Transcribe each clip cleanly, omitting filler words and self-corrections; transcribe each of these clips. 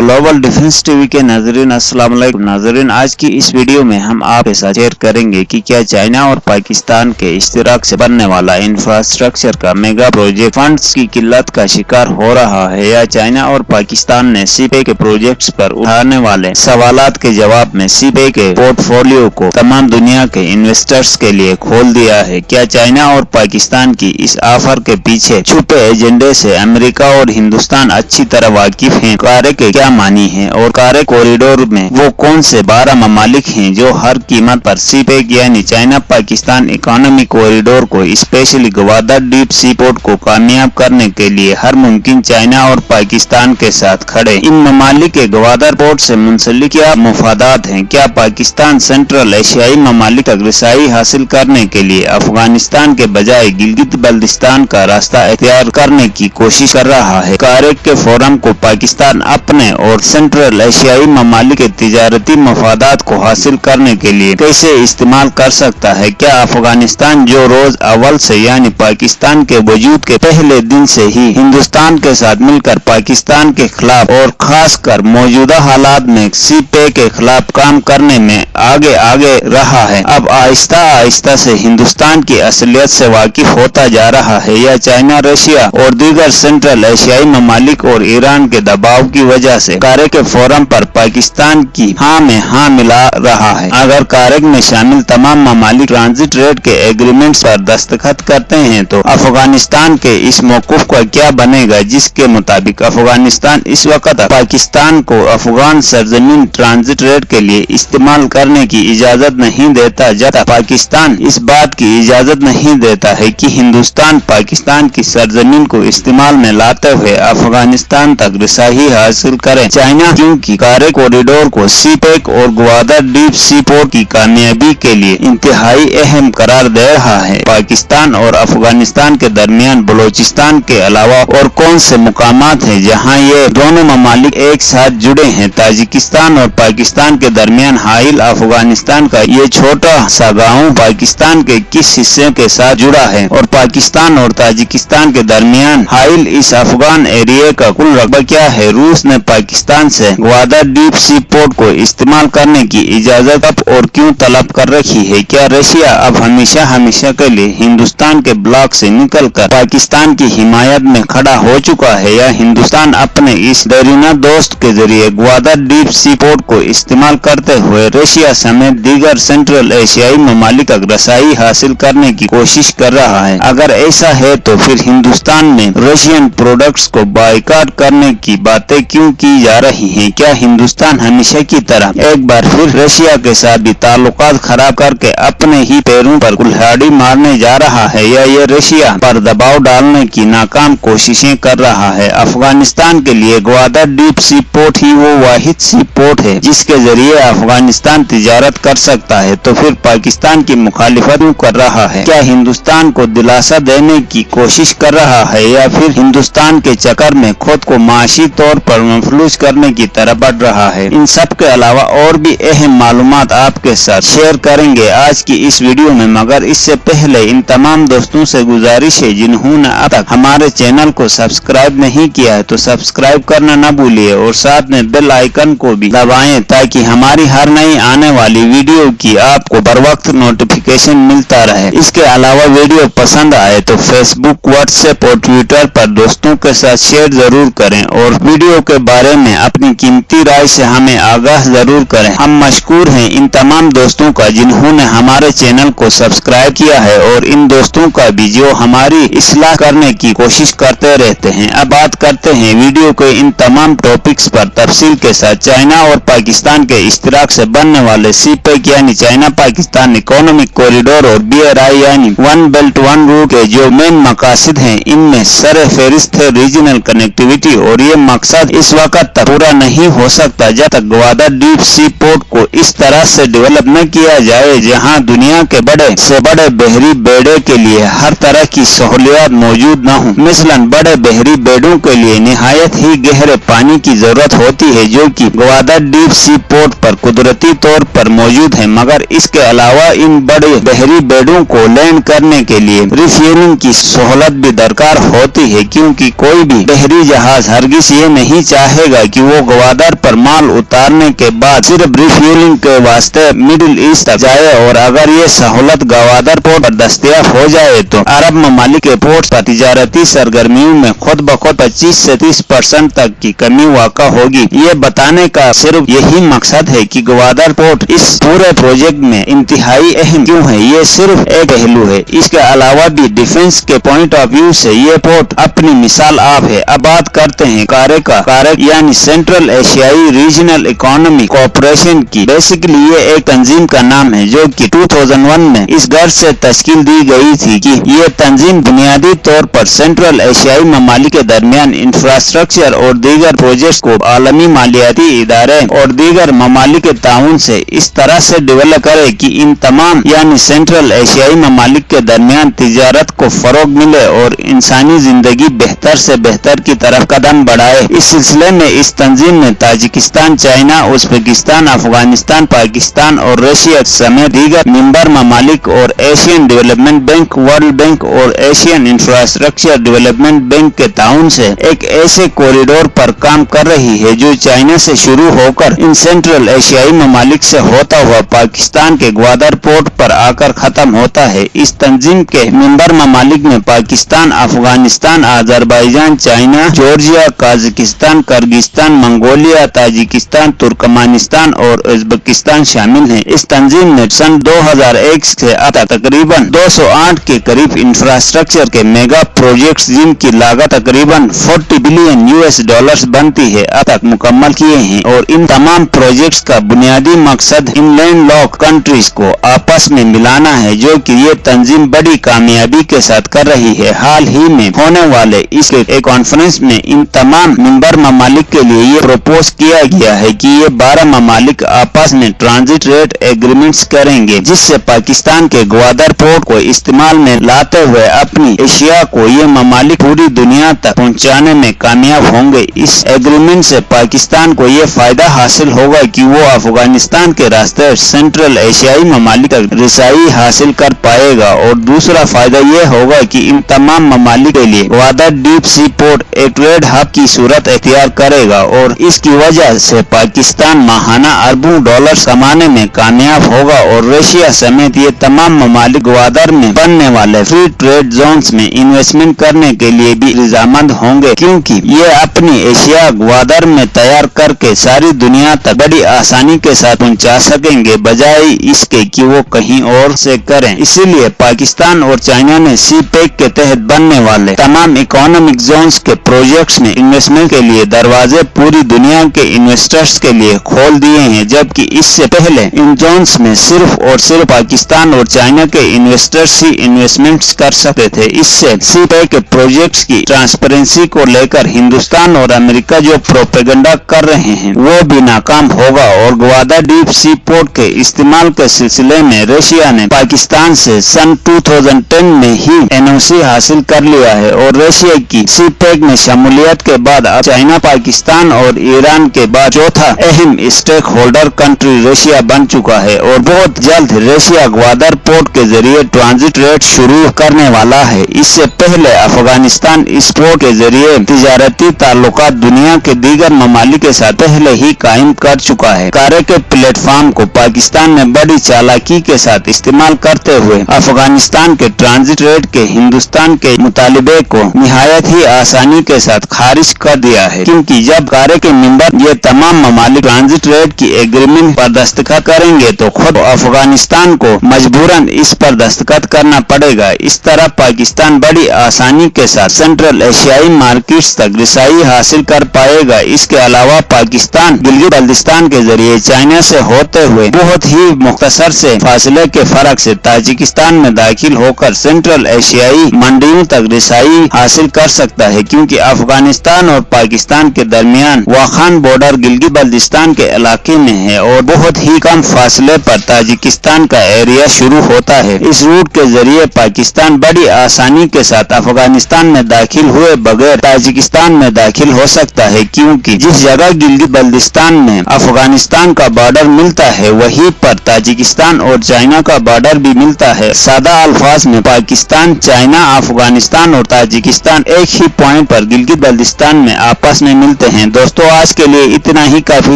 Global defence TV के नाजरीन अस्सलाम वालेकुम। नाजरीन, आज की इस वीडियो में हम आपके साथ शेयर करेंगे कि क्या चाइना और पाकिस्तान के इश्तिराक से बनने वाला इंफ्रास्ट्रक्चर का मेगा प्रोजेक्ट फंड्स की किल्लत का शिकार हो रहा है या चाइना और पाकिस्तान ने सीपे के प्रोजेक्ट्स पर उठाने वाले सवालात के जवाब में सीपे के पोर्टफोलियो को तमाम दुनिया के इन्वेस्टर्स के लिए खोल दिया है। क्या चाइना और पाकिस्तान की इस ऑफर के पीछे छुपे एजेंडे से अमेरिका और हिंदुस्तान अच्छी तरह वाकिफ हैं। कार्य के क्या मानी है और कार्य कॉरिडोर में वो कौन से 12 ममालिक हैं जो हर कीमत पर सीपेक यानी चाइना पाकिस्तान इकोनॉमिक कॉरिडोर को specially Gwadar deep sea port को कामयाब करने के लिए हर मुमकिन चाइना और पाकिस्तान के साथ खड़े। इन ममालिक के ग्वादर पोर्ट से मुंसलिक क्या मुफादात हैं? क्या पाकिस्तान सेंट्रल एशियाई ममालिक तक रसाई हासिल करने के लिए अफगानिस्तान के बजाय गिलगित बल्तिस्तान का रास्ता इख्तियार करने की कोशिश कर रहा है? कार्य के फोरम को पाकिस्तान अपने और सेंट्रल एशियाई ममालिक के तिजारती मफादात को हासिल करने के लिए कैसे इस्तेमाल कर सकता है? क्या अफगानिस्तान जो रोज अव्वल से यानी पाकिस्तान के वजूद के पहले दिन से ही हिंदुस्तान के साथ मिलकर पाकिस्तान के खिलाफ और खासकर मौजूदा हालात में सीपे के खिलाफ काम करने में आगे रहा है, अब आहिस्ता आहिस्ता से हिंदुस्तान की असलियत से वाकिफ होता जा रहा है? या चाइना, रशिया और दीगर सेंट्रल एशियाई ममालिक और ईरान के दबाव की वजह से कार्य के फोरम पर पाकिस्तान की हाँ में हाँ मिला रहा है? अगर कार्य में शामिल तमाम ममालिक ट्रांजिट रेट के एग्रीमेंट्स पर दस्तखत करते हैं तो अफगानिस्तान के इस मौकूफ का क्या बनेगा, जिसके मुताबिक अफगानिस्तान इस वक्त पाकिस्तान को अफगान सरजमीन ट्रांजिट रेट के लिए इस्तेमाल करने की इजाजत नहीं देता, जब तक पाकिस्तान इस बात की इजाजत नहीं देता है कि हिंदुस्तान पाकिस्तान की सरजमीन को इस्तेमाल में लाते हुए अफगानिस्तान तक रसाई हासिल करे। चाइना क्योंकि कार्य कॉरिडोर को सीपेक और ग्वादर डीप सी पोर्ट की कामयाबी के लिए इंतहाई अहम करार दे रहा है। पाकिस्तान और अफगानिस्तान के दरमियान बलोचिस्तान के अलावा और कौन से मुकामात हैं जहां ये दोनों ममालिक एक साथ जुड़े हैं? ताजिकिस्तान और पाकिस्तान के दरमियान हाइल अफगानिस्तान का ये छोटा सा गाँव पाकिस्तान के किस हिस्से के साथ जुड़ा है और पाकिस्तान और ताजिकिस्तान के दरमियान हाइल इस अफगान एरिया का कुल रकबा क्या है? रूस ने पाकिस्तान से ग्वादर डीप सी पोर्ट को इस्तेमाल करने की इजाजत अब और क्यों तलब कर रखी है? क्या रशिया अब हमेशा के लिए हिंदुस्तान के ब्लॉक से निकलकर पाकिस्तान की हिमायत में खड़ा हो चुका है या हिंदुस्तान अपने इस देरीना दोस्त के जरिए ग्वादर डीप सी पोर्ट को इस्तेमाल करते हुए रशिया समेत दीगर सेंट्रल एशियाई ममालिक तक रसाई हासिल करने की कोशिश कर रहा है? अगर ऐसा है तो फिर हिंदुस्तान में रशियन प्रोडक्ट्स को बायकॉट करने की बातें क्यों की जा रही हैं? क्या हिंदुस्तान हमेशा की तरह एक बार फिर रशिया के साथ भी ताल्लुकात खराब करके अपने ही पैरों पर कुल्हाड़ी मारने जा रहा है या ये रशिया पर दबाव डालने की नाकाम कोशिशें कर रहा है? अफगानिस्तान के लिए ग्वादर डीप सी पोर्ट ही वो वाहिद सी पोर्ट है जिसके जरिए अफगानिस्तान तिजारत कर सकता है, तो फिर पाकिस्तान की मुखालिफत क्यों कर रहा है? क्या हिंदुस्तान को दिलासा देने की कोशिश कर रहा है या फिर हिंदुस्तान के चक्कर में खुद को माशी तौर पर मफलूज करने की तरफ बढ़ रहा है? इन सब के अलावा और भी अहम मालूमात आपके साथ शेयर करेंगे आज की इस वीडियो में, मगर इससे पहले इन तमाम दोस्तों से गुजारिश है जिन्होंने अब तक हमारे चैनल को सब्सक्राइब नहीं किया है तो सब्सक्राइब करना न भूलिए और साथ में बेल आइकन को भी दबाएं ताकि हमारी हर नई आने वाली वीडियो की आपको बर वक्त नोटिफिकेशन मिलता रहे। इसके अलावा वीडियो पसंद आए तो फेसबुक, व्हाट्सएप और ट्विटर पर दोस्तों के साथ शेयर जरूर करें और वीडियो के बारे में अपनी कीमती राय से हमें आगाह जरूर करें। हम मशकूर हैं इन तमाम दोस्तों का जिन्होंने हमारे चैनल को सब्सक्राइब किया है और इन दोस्तों का भी जो हमारी इस्लाह करने की कोशिश करते रहते हैं। अब बात करते हैं वीडियो के इन तमाम टॉपिक्स पर तफसील के साथ। चाइना और पाकिस्तान के इश्तिराक से बनने वाले सीपेक यानी चाइना पाकिस्तान इकोनॉमिक कॉरिडोर और BRI यानी वन बेल्ट वन रोड के जो मेन मकासद हैं, इनमें सर फहरिस्त है रीजनल कनेक्टिविटी और ये मकसद इस वक्त तक पूरा नहीं हो सकता जब तक ग्वादर डीप सी पोर्ट को इस तरह से डेवलप न किया जाए जहां दुनिया के बड़े से बड़े बहरी बेड़े के लिए हर तरह की सहूलियत मौजूद न हो। मिसलन बड़े बहरी बेड़ों के लिए निहायत ही गहरे पानी की जरूरत होती है जो कि ग्वादर डीप सी पोर्ट पर कुदरती तौर पर मौजूद है, मगर इसके अलावा इन बड़े बहरी बेड़ों को लैंड करने के लिए रिफ्यूलिंग की सहूलत भी दरकार होती है क्योंकि कोई भी बहरी जहाज हरगिज ये नहीं चाहेगा कहेगा कि वो ग्वादर पर माल उतारने के बाद सिर्फ रिफ्यूलिंग के वास्ते मिडिल ईस्ट तक जाए, और अगर ये सहूलत ग्वादर पोर्ट पर दस्तयाब हो जाए तो अरब ममालिक के पोर्ट पर तिजारती सरगर्मियों में खुद ब खुद 25 से 30% तक की कमी वाक़ा होगी। ये बताने का सिर्फ यही मकसद है कि ग्वादर पोर्ट इस पूरे प्रोजेक्ट में इंतहाई अहम क्यों है। ये सिर्फ एक पहलू है, इसके अलावा भी डिफेंस के पॉइंट ऑफ व्यू से ये पोर्ट अपनी मिसाल आप है। अब बात करते हैं कारक यानी सेंट्रल एशियाई रीजनल इकोनॉमिक कोऑपरेशन की। बेसिकली ये एक तंजीम का नाम है जो कि 2001 में इस गर्ज से तश्कील दी गई थी कि ये तंजीम बुनियादी तौर पर सेंट्रल एशियाई ममालिक के दरमियान इंफ्रास्ट्रक्चर और दीगर प्रोजेक्ट्स को आलमी मालियाती इदारे और दीगर ममालिक के ताउन से इस तरह से डेवलप करे कि इन तमाम यानी सेंट्रल एशियाई ममालिक के दरमियान तिजारत को फरोग मिले और इंसानी जिंदगी बेहतर से बेहतर की तरफ कदम बढ़ाए। इस सिलसिले में इस तंजीम में Tajikistan, China, Uzbekistan, Afghanistan, Pakistan और रशिया समेत दीगर मेंबर ममालिक और Asian development bank, world bank और एशियन इंफ्रास्ट्रक्चर डेवलपमेंट बैंक के ताउन से एक ऐसे कॉरिडोर पर काम कर रही है जो चाइना से शुरू होकर इन सेंट्रल एशियाई ममालिक से होता हुआ पाकिस्तान के ग्वादर पोर्ट पर आकर खत्म होता है। इस तंजीम के मेंबर ममालिक में Pakistan, Afghanistan, Azerbaijan, China, Georgia, Kazakhstan, Kyrgyzstan, Mongolia, Tajikistan, Turkmenistan और उज्बेकिस्तान शामिल हैं। इस तंजीम ने सन 2001 से अब तक तकरीबन 208 के करीब इंफ्रास्ट्रक्चर के मेगा प्रोजेक्ट्स जिनकी लागत तकरीबन 40 बिलियन यूएस डॉलर्स बनती है अब तक मुकम्मल किए हैं, और इन तमाम प्रोजेक्ट्स का बुनियादी मकसद इन लैंडलॉक कंट्रीज को आपस में मिलाना है, जो कि ये तंजीम बड़ी कामयाबी के साथ कर रही है। हाल ही में होने वाले इस एक कॉन्फ्रेंस में इन तमाम मेंबर ममालिक के लिए ये प्रपोज किया गया है कि ये 12 ममालिक आपस में ट्रांजिट रेट एग्रीमेंट्स करेंगे, जिससे पाकिस्तान के ग्वादर पोर्ट को इस्तेमाल में लाते हुए अपनी एशिया को ये ममालिक पूरी दुनिया तक पहुंचाने में कामयाब होंगे। इस एग्रीमेंट से पाकिस्तान को ये फायदा हासिल होगा कि वो अफगानिस्तान के रास्ते सेंट्रल एशियाई ममालिक तक रिसाई हासिल कर पाएगा, और दूसरा फायदा ये होगा कि इन तमाम ममालिक के लिए ग्वादर डीप सी पोर्ट एक ट्रेड हब की सूरत इख्तियार करेगा, और इसकी वजह से पाकिस्तान माहाना अरबों डॉलर कमाने में कामयाब होगा, और रशिया समेत ये तमाम ममालिक ग्वादर में बनने वाले फ्री ट्रेड जोन्स में इन्वेस्टमेंट करने के लिए भी रजामंद होंगे, क्योंकि ये अपनी एशिया ग्वादर में तैयार करके सारी दुनिया तक बड़ी आसानी के साथ पहुंचा सकेंगे, बजाय इसके कि वो कहीं और से करें। इसीलिए पाकिस्तान और चाइना ने सीपेक के तहत बनने वाले तमाम इकोनॉमिक जोन्स के प्रोजेक्ट्स में इन्वेस्टमेंट के लिए दरवाजे पूरी दुनिया के इन्वेस्टर्स के लिए खोल दिए हैं, जबकि इससे पहले इन जोन्स में सिर्फ और सिर्फ पाकिस्तान और चाइना के इन्वेस्टर्स ही इन्वेस्टमेंट्स कर सकते थे। इससे सीपेक के प्रोजेक्ट्स की ट्रांसपेरेंसी को लेकर हिंदुस्तान और अमेरिका जो प्रोपेगेंडा कर रहे हैं वो भी नाकाम होगा, और ग्वादर डीप सी पोर्ट के इस्तेमाल के सिलसिले में रशिया ने पाकिस्तान से सन 2010 में ही एनओसी हासिल कर लिया है, और रशिया की सीपेक में शमूलियत के बाद अब चाइना, पाकिस्तान और ईरान के बाद चौथा अहम स्टेक होल्डर कंट्री रशिया बन चुका है, और बहुत जल्द रशिया ग्वादर पोर्ट के जरिए ट्रांजिट रेट शुरू करने वाला है। इससे पहले अफगानिस्तान इस पोर्ट के जरिए तिजारती ताल्लुकात दुनिया के दीगर ममालिक के साथ पहले ही कायम कर चुका है। कार्य के प्लेटफॉर्म को पाकिस्तान ने बड़ी चालाकी के साथ इस्तेमाल करते हुए अफगानिस्तान के ट्रांजिट रेट के हिंदुस्तान के मुतालिबे को निहायत ही आसानी के साथ खारिज कर दिया है, क्योंकि जब कार्य के मेंबर ये तमाम ममालिक ट्रांजिट रेट की एग्रीमेंट पर दस्तखत करेंगे तो खुद अफगानिस्तान को मजबूरन इस पर दस्तखत करना पड़ेगा। इस तरह पाकिस्तान बड़ी आसानी के साथ सेंट्रल एशियाई मार्केट्स तक रिसाई हासिल कर पाएगा। इसके अलावा पाकिस्तान गिलगित बल्तिस्तान के जरिए चाइना से होते हुए बहुत ही मुख्तसर से फासले के फर्क से ताजिकिस्तान में दाखिल होकर सेंट्रल एशियाई मंडियों तक रिसाई हासिल कर सकता है, क्योंकि अफगानिस्तान और पाकिस्तान के दरमियान वाखान बॉर्डर गिलगित बल्तिस्तान के इलाके में है, और बहुत ही कम फासले पर ताजिकिस्तान का एरिया शुरू होता है। इस रूट के जरिए पाकिस्तान बड़ी आसानी के साथ अफगानिस्तान में दाखिल हुए बगैर ताजिकिस्तान में दाखिल हो सकता है, क्योंकि जिस जगह गिलगित बल्तिस्तान में अफगानिस्तान का बॉर्डर मिलता है वहीं पर ताजिकिस्तान और चाइना का बॉर्डर भी मिलता है। सादा अल्फाज में पाकिस्तान, चाइना, अफगानिस्तान और ताजिकिस्तान एक ही पॉइंट पर गिलगित बल्तिस्तान में आपस में मिलते करते हैं। दोस्तों आज के लिए इतना ही काफी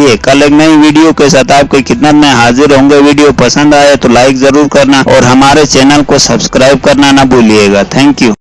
है। कल एक नई वीडियो के साथ आपकी खिदमत में हाजिर होंगे। वीडियो पसंद आए तो लाइक जरूर करना और हमारे चैनल को सब्सक्राइब करना ना भूलिएगा। Thank you.